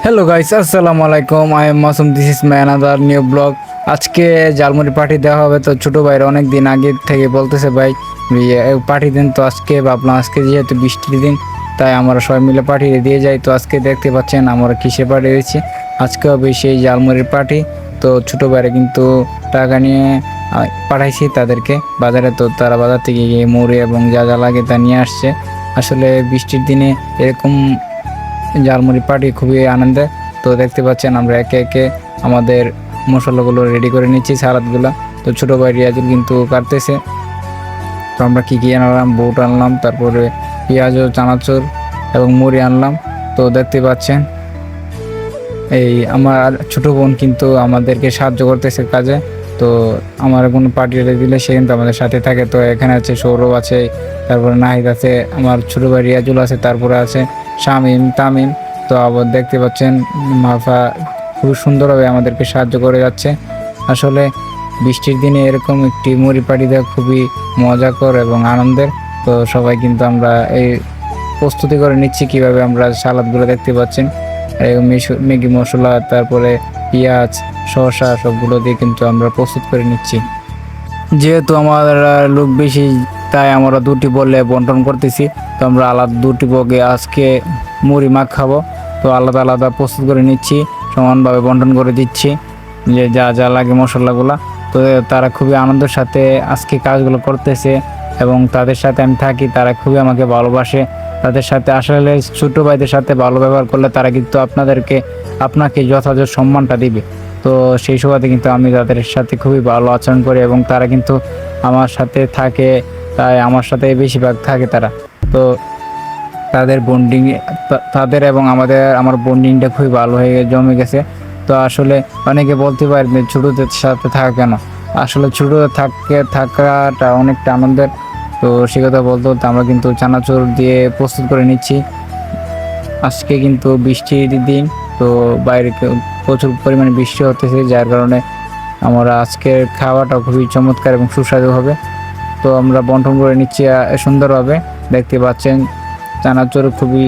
Hello guys, আসসালামু আলাইকুম। I am Masum, this is my another new blog. আজকে jhalmuri party দেওয়া হবে। তো ছোটো ভাইয়ের অনেক দিন আগে থেকে বলতেছে ভাই পার্টি দিন। তো আজকে ভাবলাম আজকে যেহেতু বৃষ্টির দিন তাই আমরা সবাই মিলে পার্টি দিয়ে যাই। তো আজকে দেখতে পাচ্ছেন আমরা কিসে পার্টি দিয়েছি। আজকে হবে সেই ঝালমুড়ির পার্টি। তো ছোটো ভাইরা কিন্তু টাকা নিয়ে পাঠাইছি তাদেরকে বাজারে। তো তারা বাজার থেকে গিয়ে মুড়ি এবং যা যা লাগে তা নিয়ে আসছে। আসলে বৃষ্টির দিনে এরকম ঝালমুড়ি পার্টি খুবই আনন্দের। তো দেখতে পাচ্ছেন আমরা একে একে আমাদের মশলাগুলো রেডি করে নিচ্ছি, সালাদগুলো। তো ছোটো ভাই রিয়াজুল কিন্তু কাটতেছে। তো আমরা কী আনলাম, বুট আনলাম, তারপরে পেঁয়াজ ও চানাচুর এবং মুড়ি আনলাম। তো দেখতে পাচ্ছেন এই আমার ছোটো বোন কিন্তু আমাদেরকে সাহায্য করতেছে কাজে। তো আমার কোনো পার্টি দিলে সে কিন্তু আমাদের সাথে থাকে। তো এখানে আছে সৌরভ আছে, তারপরে নাহিদ আছে, আমার ছোটো ভাই রিয়াজুল আছে, তারপরে আছে শামিম, তামিম। তো আবার দেখতে পাচ্ছেন মাফা খুব সুন্দরভাবে আমাদেরকে সাহায্য করে যাচ্ছে। আসলে বৃষ্টির দিনে এরকম একটি মুড়ি পার্টি দেওয়া খুবই মজাকর এবং আনন্দের। তো সবাই কিন্তু আমরা এই প্রস্তুতি করে নিচ্ছি কীভাবে আমরা সালাদগুলো দেখতে পাচ্ছেন ম্যাগি মশলা, তারপরে পেঁয়াজ, শসা সবগুলো দিয়ে কিন্তু আমরা প্রস্তুত করে নিচ্ছি। যেহেতু আমার লোক বেশি তাই আমরা দুটি বলে বন্টন করতেছি। তো আমরা আলাদা দুটি বগে আজকে মুড়ি মাখ খাবো। তো আলাদা আলাদা প্রস্তুত করে নিচ্ছি, সমানভাবে বন্টন করে দিচ্ছি যে যা যা লাগে মশলাগুলো। তো তারা খুবই আনন্দের সাথে আজকে কাজগুলো করতেছে এবং তাদের সাথে আমি থাকি। তারা খুবই আমাকে ভালোবাসে। তাদের সাথে আসলে ছোটো ভাইদের সাথে ভালো ব্যবহার করলে তারা কিন্তু আপনাকে যথাযথ সম্মানটা দিবে। তো সেই সুবাদে কিন্তু আমি তাদের সাথে খুবই ভালো আচরণ করি এবং তারা কিন্তু আমার সাথে থাকে, তাই আমার সাথে বেশিরভাগ থাকে তারা। তো তাদের এবং আমার বন্ডিংটা খুবই ভালো হয়ে জমে গেছে। তো আসলে অনেকে বলতে পারবে ছোটোদের সাথে থাকা কেন, আসলে ছোটোদের থাকাটা অনেকটা আনন্দের। তো সে কথা বলতে বলতে আমরা কিন্তু চানাচুর দিয়ে প্রস্তুত করে নিচ্ছি। আজকে কিন্তু বৃষ্টির দিন, তো বাইরে প্রচুর পরিমাণে বৃষ্টি হতেছে, যার কারণে আমরা আজকের খাওয়াটা খুবই চমৎকার এবং সুস্বাদু হবে। তো আমরা বন্টন করে নিচ্ছি সুন্দরভাবে। দেখতে পাচ্ছেন চানাচুর খুবই।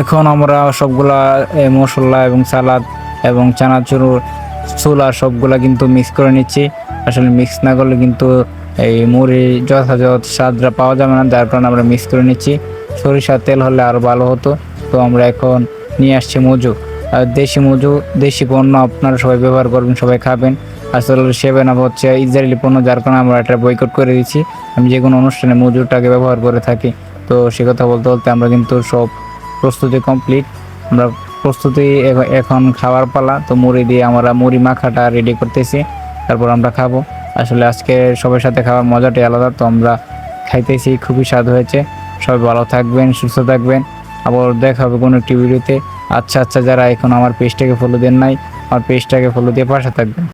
এখন আমরা সবগুলা মশলা এবং সালাদ এবং চানাচুর ছোলা সবগুলা কিন্তু মিক্স করে নিচ্ছি। আসলে মিক্স না করলে কিন্তু এই মুড়ি যথাযথ স্বাদটা পাওয়া যাবে না, যার কারণে আমরা মিক্স করে নিচ্ছি। সরিষার তেল হলে আরও ভালো হতো। তো আমরা এখন নিয়ে আসছি মজু, আর দেশি পণ্য আপনারা সবাই ব্যবহার করবেন, সবাই খাবেন। আসলে 7 আপ হচ্ছে ইসরায়েলি পণ্য, যার কারণে আমরা এটা বয়কট করে দিচ্ছি। আমি যে কোনো অনুষ্ঠানে মজুরটাকে ব্যবহার করে থাকি। তো সে কথা বলতে বলতে আমরা কিন্তু সব প্রস্তুতি কমপ্লিট। আমরা প্রস্তুতি এখন খাওয়ার পালা। তো মুড়ি দিয়ে আমরা মুড়ি মাখাটা রেডি করতেছি, তারপর আমরা খাবো। আসলে আজকে সবার সাথে খাওয়ার মজাটাই আলাদা। তো আমরা খাইতেছি, খুবই স্বাদ হয়েছে। সবাই ভালো থাকবেন, সুস্থ থাকবেন। আবার দেখা হবে কোনো একটি ভিডিওতে। আচ্ছা, যারা এখন আমার পেজটাকে ফলো দেন নাই, আমার পেজটাকে ফলো দিয়ে পাশে থাকবেন।